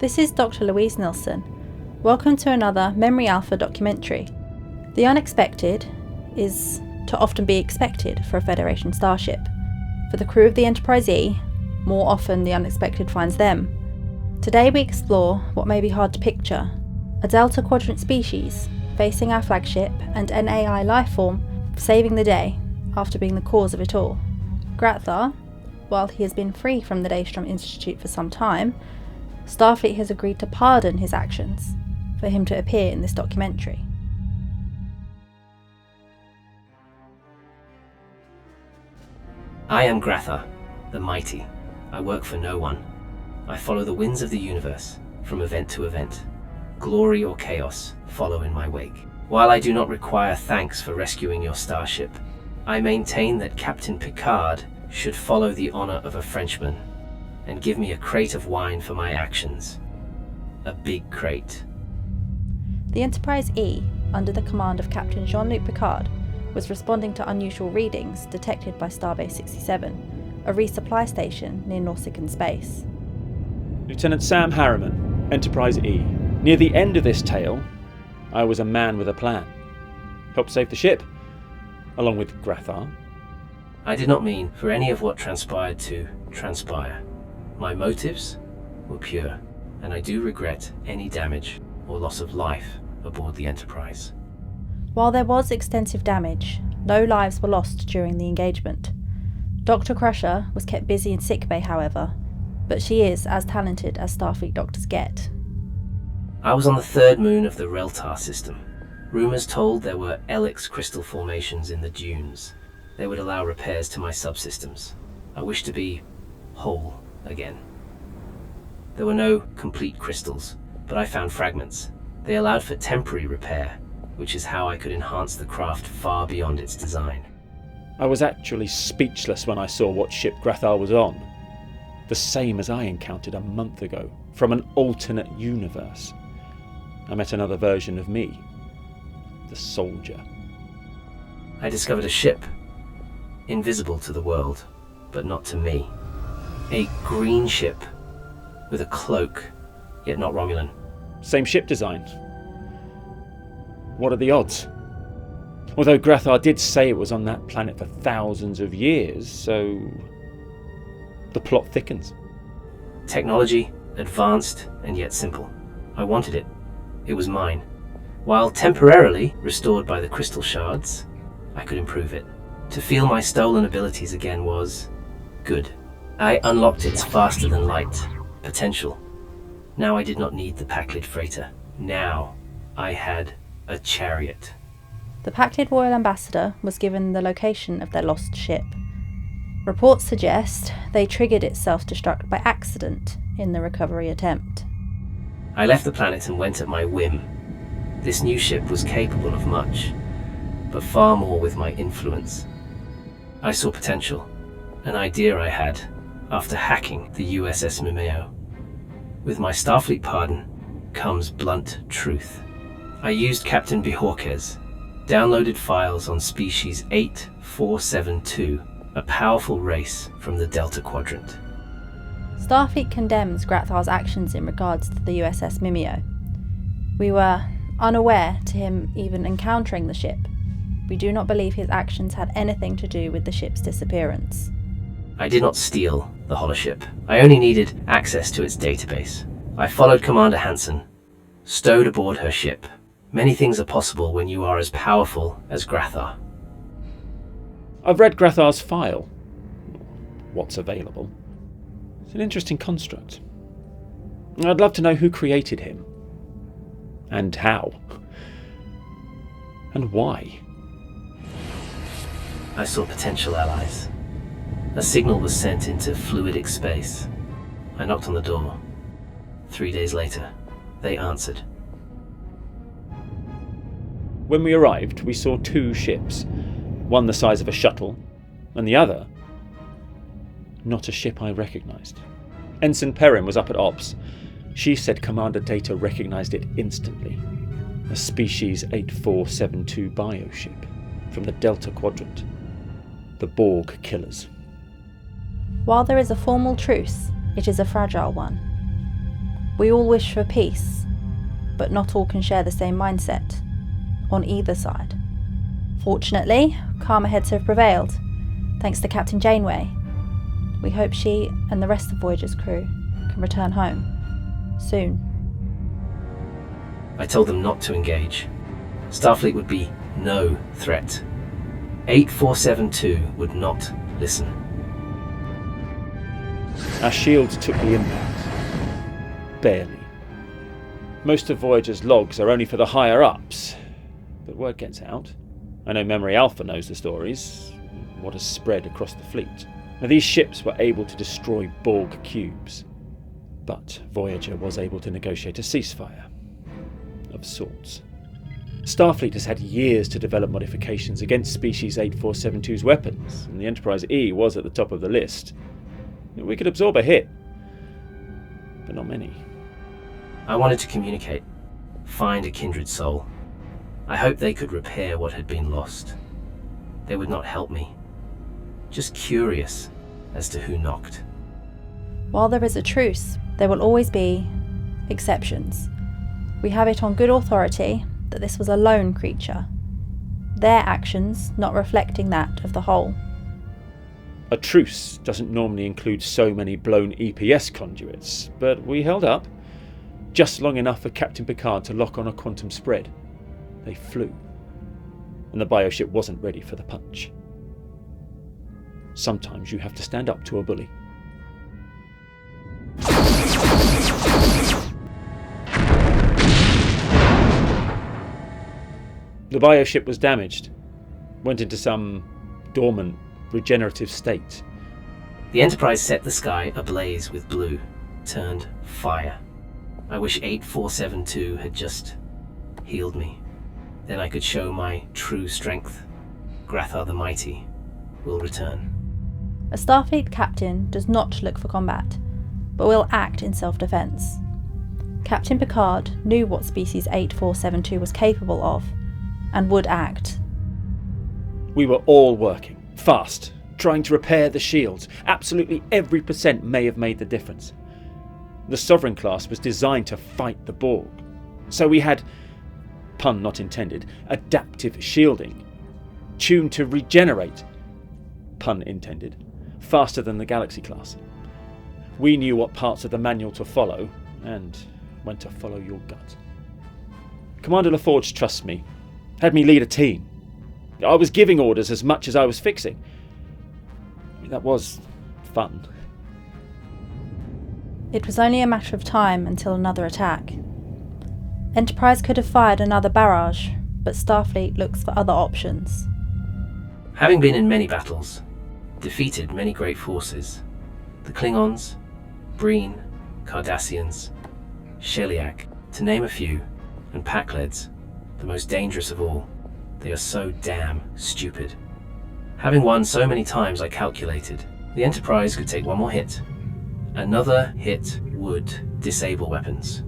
This is Dr. Louise Nilsson. Welcome to another Memory Alpha documentary. The unexpected is to often be expected for a Federation starship. For the crew of the Enterprise E, more often the unexpected finds them. Today we explore what may be hard to picture, a Delta Quadrant species facing our flagship and an AI lifeform saving the day after being the cause of it all. Grathar, while he has been free from the Daystrom Institute for some time, Starfleet has agreed to pardon his actions for him to appear in this documentary. I am Grathar, the mighty. I work for no one. I follow the winds of the universe, from event to event. Glory or chaos follow in my wake. While I do not require thanks for rescuing your starship, I maintain that Captain Picard should follow the honor of a Frenchman and give me a crate of wine for my actions. A big crate. The Enterprise E, under the command of Captain Jean-Luc Picard, was responding to unusual readings detected by Starbase 67, a resupply station near Nausicaan space. Lieutenant Sam Harriman, Enterprise E. Near the end of this tale, I was a man with a plan. Helped save the ship, along with Grathar. I did not mean for any of what transpired to transpire. My motives were pure, and I do regret any damage or loss of life aboard the Enterprise. While there was extensive damage, no lives were lost during the engagement. Dr. Crusher was kept busy in sickbay, however, but she is as talented as Starfleet doctors get. I was on the third moon of the Reltar system. Rumors told there were Helix crystal formations in the dunes. They would allow repairs to my subsystems. I wished to be whole again. There were no complete crystals, but I found fragments. They allowed for temporary repair, which is how I could enhance the craft far beyond its design. I was actually speechless when I saw what ship Grathar was on. The same as I encountered a month ago, from an alternate universe. I met another version of me, the soldier. I discovered a ship, invisible to the world, but not to me. A green ship, with a cloak, yet not Romulan. Same ship design. What are the odds? Although Grathar did say it was on that planet for thousands of years, so the plot thickens. Technology, advanced and yet simple. I wanted it. It was mine. While temporarily restored by the crystal shards, I could improve it. To feel my stolen abilities again was good. I unlocked its faster-than-light potential. Now I did not need the Pakled freighter. Now I had a chariot. The Pakled Royal Ambassador was given the location of their lost ship. Reports suggest they triggered its self-destruct by accident in the recovery attempt. I left the planet and went at my whim. This new ship was capable of much, but far more with my influence. I saw potential, an idea I had after hacking the USS Mimeo. With my Starfleet pardon comes blunt truth. I used Captain Bihorquez, downloaded files on species 8472, a powerful race from the Delta Quadrant. Starfleet condemns Grathar's actions in regards to the USS Mimeo. We were unaware to him even encountering the ship. We do not believe his actions had anything to do with the ship's disappearance. I did not steal the holoship. I only needed access to its database. I followed Commander Hansen, stowed aboard her ship. Many things are possible when you are as powerful as Grathar. I've read Grathar's file. What's available. It's an interesting construct. I'd love to know who created him. And how. And why. I saw potential allies. A signal was sent into fluidic space. I knocked on the door. 3 days later, they answered. When we arrived, we saw two ships. One the size of a shuttle, and the other, not a ship I recognised. Ensign Perrin was up at Ops. She said Commander Data recognised it instantly. A species 8472 bioship from the Delta Quadrant. The Borg killers. While there is a formal truce, it is a fragile one. We all wish for peace, but not all can share the same mindset, on either side. Fortunately, calmer heads have prevailed, thanks to Captain Janeway. We hope she and the rest of Voyager's crew can return home soon. I told them not to engage. Starfleet would be no threat. 8472 would not listen. Our shields took the impact. Barely. Most of Voyager's logs are only for the higher-ups, but word gets out. I know Memory Alpha knows the stories, what has spread across the fleet. Now, these ships were able to destroy Borg cubes, but Voyager was able to negotiate a ceasefire, of sorts. Starfleet has had years to develop modifications against Species 8472's weapons, and the Enterprise E was at the top of the list. We could absorb a hit, but not many. I wanted to communicate, find a kindred soul. I hoped they could repair what had been lost. They would not help me. Just curious as to who knocked. While there is a truce, there will always be exceptions. We have it on good authority that this was a lone creature, their actions not reflecting that of the whole. A truce doesn't normally include so many blown EPS conduits, but we held up, just long enough for Captain Picard to lock on a quantum spread. They flew, and the bioship wasn't ready for the punch. Sometimes you have to stand up to a bully. The bioship was damaged, went into some dormant, regenerative state. The Enterprise set the sky ablaze with blue, turned fire. I wish 8472 had just healed me. Then I could show my true strength. Grathar the Mighty will return. A Starfleet captain does not look for combat, but will act in self-defense. Captain Picard knew what Species 8472 was capable of, and would act. We were all working, fast, trying to repair the shields. Absolutely every percent may have made the difference. The Sovereign class was designed to fight the Borg, so we had, pun not intended, adaptive shielding, tuned to regenerate, pun intended, faster than the Galaxy class. We knew what parts of the manual to follow, and when to follow your gut. Commander LaForge trusts me, had me lead a team. I was giving orders as much as I was fixing. That was fun. It was only a matter of time until another attack. Enterprise could have fired another barrage, but Starfleet looks for other options. Having been in many battles, defeated many great forces, the Klingons, Breen, Cardassians, Sheliak, to name a few, and Pakleds, the most dangerous of all, they are so damn stupid. Having won so many times, I calculated, the Enterprise could take one more hit. Another hit would disable weapons.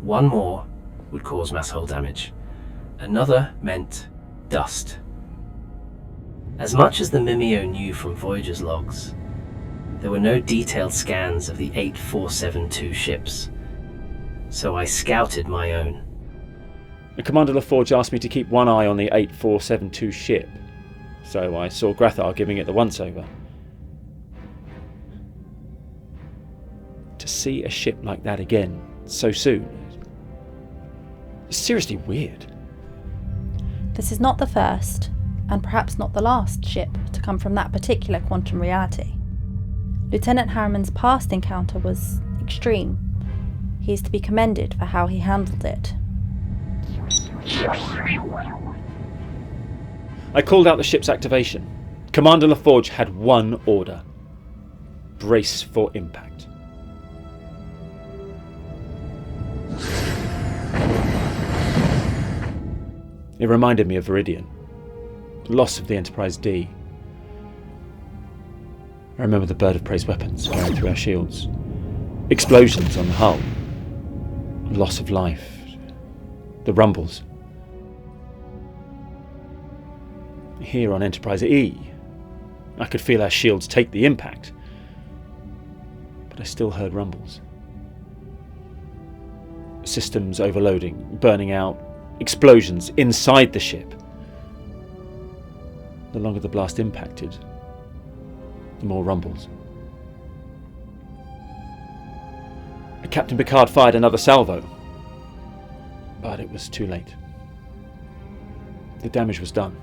One more would cause mass hull damage. Another meant dust. As much as the Mimeo knew from Voyager's logs, there were no detailed scans of the 8472 ships, so I scouted my own. Commander LaForge asked me to keep one eye on the 8472 ship, so I saw Grathar giving it the once-over. To see a ship like that again so soon is seriously weird. This is not the first, and perhaps not the last ship to come from that particular quantum reality. Lieutenant Harriman's past encounter was extreme. He is to be commended for how he handled it. I called out the ship's activation. Commander LaForge had one order: brace for impact. It reminded me of Viridian, loss of the Enterprise D. I remember the bird of prey's weapons firing through our shields, explosions on the hull, loss of life, the rumbles. Here on Enterprise E, I could feel our shields take the impact, but I still heard rumbles. systems overloading, burning out, explosions inside the ship. The longer the blast impacted, the more rumbles. Captain Picard fired another salvo, but it was too late. The damage was done.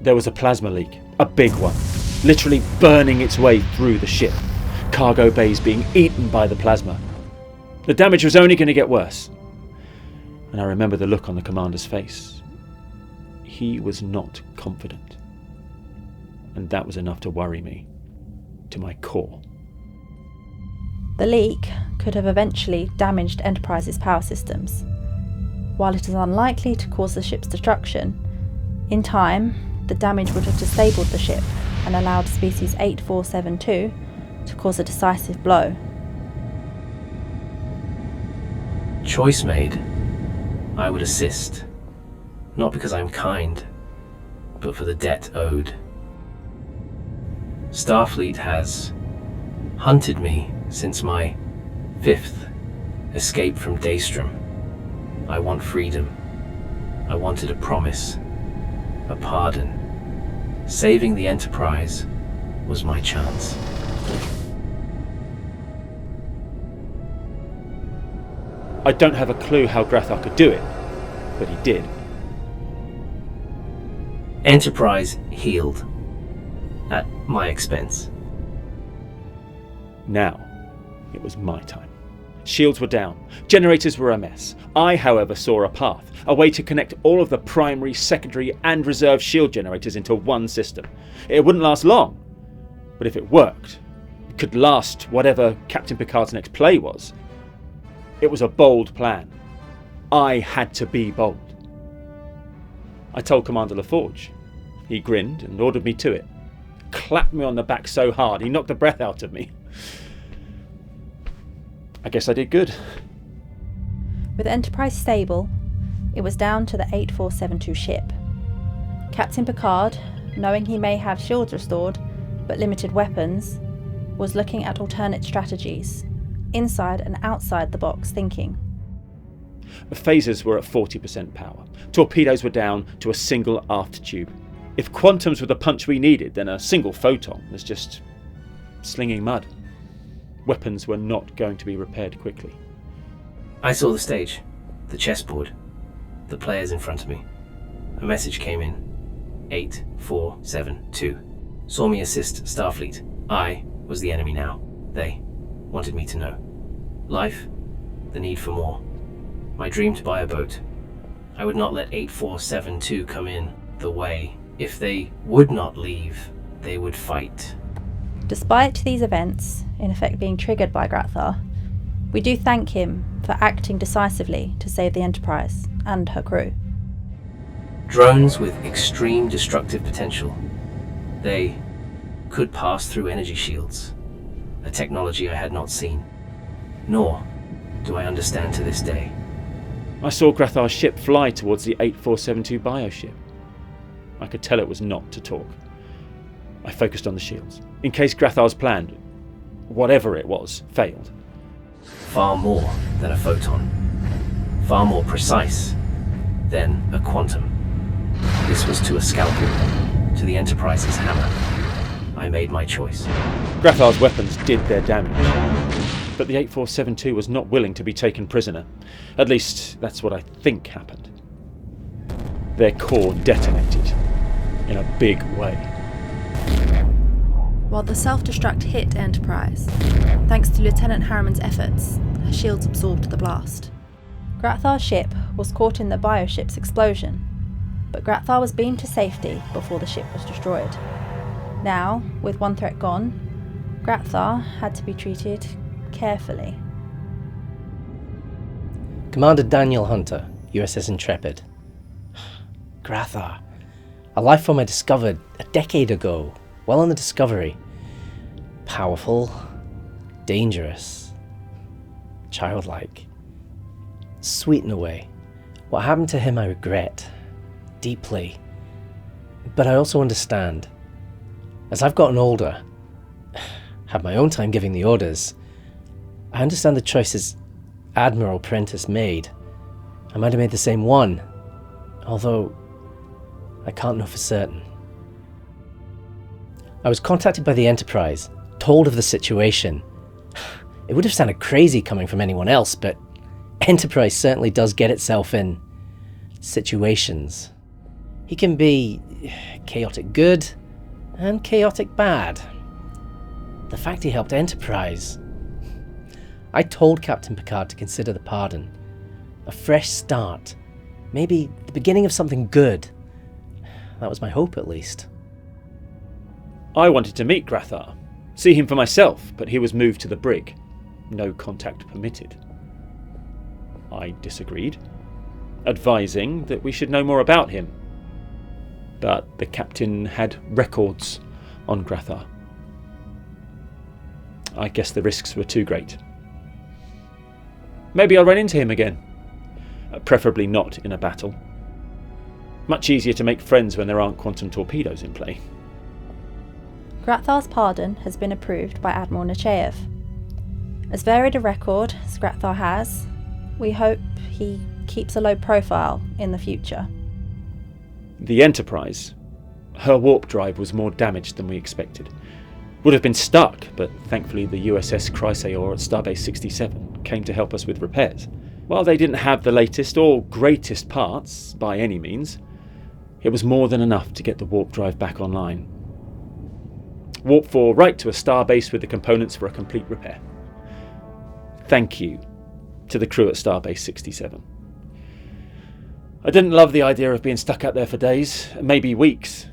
There was a plasma leak, a big one, literally burning its way through the ship, cargo bays being eaten by the plasma. The damage was only going to get worse. And I remember the look on the commander's face. He was not confident. And that was enough to worry me to my core. The leak could have eventually damaged Enterprise's power systems. While it is unlikely to cause the ship's destruction, in time, the damage would have disabled the ship and allowed species 8472 to cause a decisive blow. Choice made. I would assist. Not because I'm kind, but for the debt owed. Starfleet has hunted me since my 5th escape from Daystrom. I want freedom. I wanted a promise, a pardon. Saving the Enterprise was my chance. I don't have a clue how Grathar could do it, but he did. Enterprise healed. At my expense. Now, it was my time. Shields were down. Generators were a mess. I, however, saw a path, a way to connect all of the primary, secondary and reserve shield generators into one system. It wouldn't last long, but if it worked, it could last whatever Captain Picard's next play was. It was a bold plan. I had to be bold. I told Commander LaForge. He grinned and ordered me to it. Clapped me on the back so hard he knocked the breath out of me. I guess I did good. With Enterprise stable, it was down to the 8472 ship. Captain Picard, knowing he may have shields restored, but limited weapons, was looking at alternate strategies, inside and outside the box thinking. Phasers were at 40% power. Torpedoes were down to a single aft tube. If quantums were the punch we needed, then a single photon was just slinging mud. Weapons were not going to be repaired quickly. I saw the stage, the chessboard, the players in front of me. A message came in. 8472. Saw me assist Starfleet. I was the enemy now. They wanted me to know. Life, the need for more. My dream to buy a boat. I would not let 8472 come in the way. If they would not leave, they would fight. Despite these events, in effect being triggered by Grathar, we do thank him for acting decisively to save the Enterprise and her crew. Drones with extreme destructive potential. They could pass through energy shields, a technology I had not seen, nor do I understand to this day. I saw Grathar's ship fly towards the 8472 bioship. I could tell it was not to talk. I focused on the shields, in case Grathar's plan, whatever it was, failed. Far more than a photon. Far more precise than a quantum. This was to a scalpel, to the Enterprise's hammer. I made my choice. Grathar's weapons did their damage, but the 8472 was not willing to be taken prisoner. At least, that's what I think happened. Their core detonated in a big way. While the self-destruct hit Enterprise, thanks to Lieutenant Harriman's efforts, her shields absorbed the blast. Grathar's ship was caught in the bioship's explosion, but Grathar was beamed to safety before the ship was destroyed. Now, with one threat gone, Grathar had to be treated carefully. Commander Daniel Hunter, USS Intrepid. Grathar. A life form I discovered a decade ago, well on the Discovery. Powerful, dangerous, childlike, sweet in a way. What happened to him I regret, deeply. But I also understand. As I've gotten older, had my own time giving the orders, I understand the choices Admiral Prentice made. I might have made the same one, although I can't know for certain. I was contacted by the Enterprise, told of the situation. It would have sounded crazy coming from anyone else, but Enterprise certainly does get itself in situations. He can be chaotic good and chaotic bad. The fact he helped Enterprise... I told Captain Picard to consider the pardon. A fresh start. Maybe the beginning of something good. That was my hope, at least. I wanted to meet Grathar, see him for myself, but he was moved to the brig. No contact permitted. I disagreed, advising that we should know more about him. But the captain had records on Grathar. I guess the risks were too great. Maybe I'll run into him again. Preferably not in a battle. Much easier to make friends when there aren't quantum torpedoes in play. Grathar's pardon has been approved by Admiral Nechayev. As varied a record as Grathar has, we hope he keeps a low profile in the future. The Enterprise. Her warp drive was more damaged than we expected. Would have been stuck, but thankfully the USS Chrysaor at Starbase 67 came to help us with repairs. While they didn't have the latest or greatest parts, by any means, it was more than enough to get the warp drive back online. Warp 4 right to a starbase with the components for a complete repair. Thank you to the crew at Starbase 67. I didn't love the idea of being stuck out there for days, maybe weeks.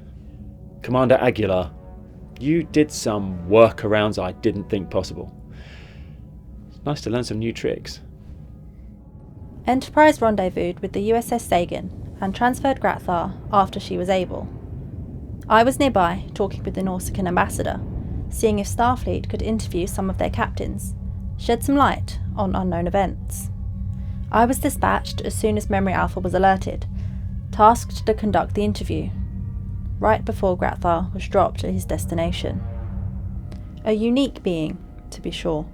Commander Aguilar, you did some workarounds I didn't think possible. It's nice to learn some new tricks. Enterprise rendezvoused with the USS Sagan and transferred Grathar after she was able. I was nearby, talking with the Nautican ambassador, seeing if Starfleet could interview some of their captains, shed some light on unknown events. I was dispatched as soon as Memory Alpha was alerted, tasked to conduct the interview, right before Grathar was dropped at his destination. A unique being, to be sure.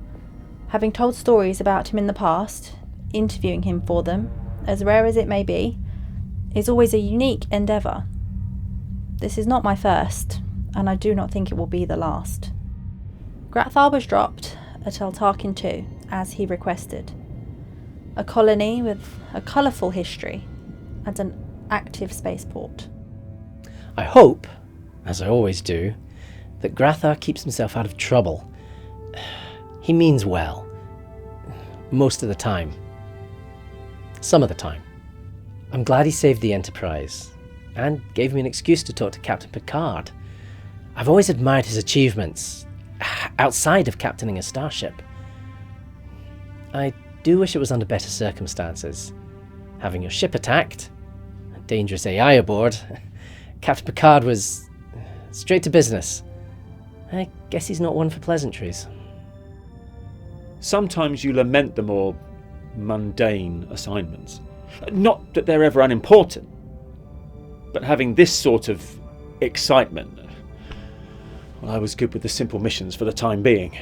Having told stories about him in the past, interviewing him for them, as rare as it may be, is always a unique endeavour. This is not my first, and I do not think it will be the last. Grathar was dropped at Eltarkin 2, as he requested. A colony with a colourful history and an active spaceport. I hope, as I always do, that Grathar keeps himself out of trouble. He means well. Most of the time. Some of the time. I'm glad he saved the Enterprise, and gave me an excuse to talk to Captain Picard. I've always admired his achievements, outside of captaining a starship. I do wish it was under better circumstances. Having your ship attacked, a dangerous AI aboard, Captain Picard was straight to business. I guess he's not one for pleasantries. Sometimes you lament the more mundane assignments. Not that they're ever unimportant, but having this sort of excitement, well, I was good with the simple missions for the time being.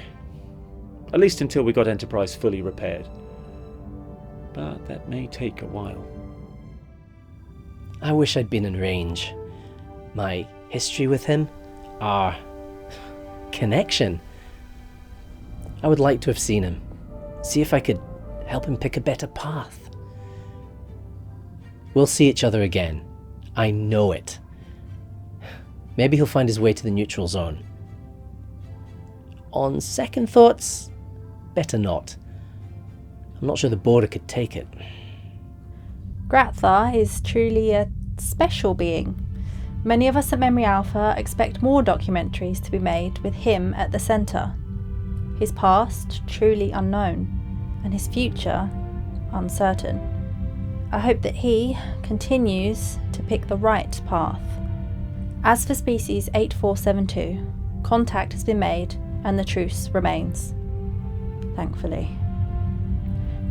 At least until we got Enterprise fully repaired. But that may take a while. I wish I'd been in range. My history with him, our connection. I would like to have seen him, see if I could help him pick a better path. We'll see each other again. I know it. Maybe he'll find his way to the neutral zone. On second thoughts, better not. I'm not sure the border could take it. Grathar is truly a special being. Many of us at Memory Alpha expect more documentaries to be made with him at the centre. His past truly unknown, and his future uncertain. I hope that he continues to pick the right path. As for species 8472, contact has been made and the truce remains. Thankfully.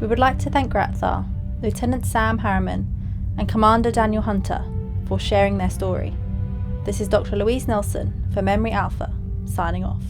We would like to thank Grathar, Lieutenant Sam Harriman and Commander Daniel Hunter for sharing their story. This is Dr. Louise Nelson for Memory Alpha, signing off.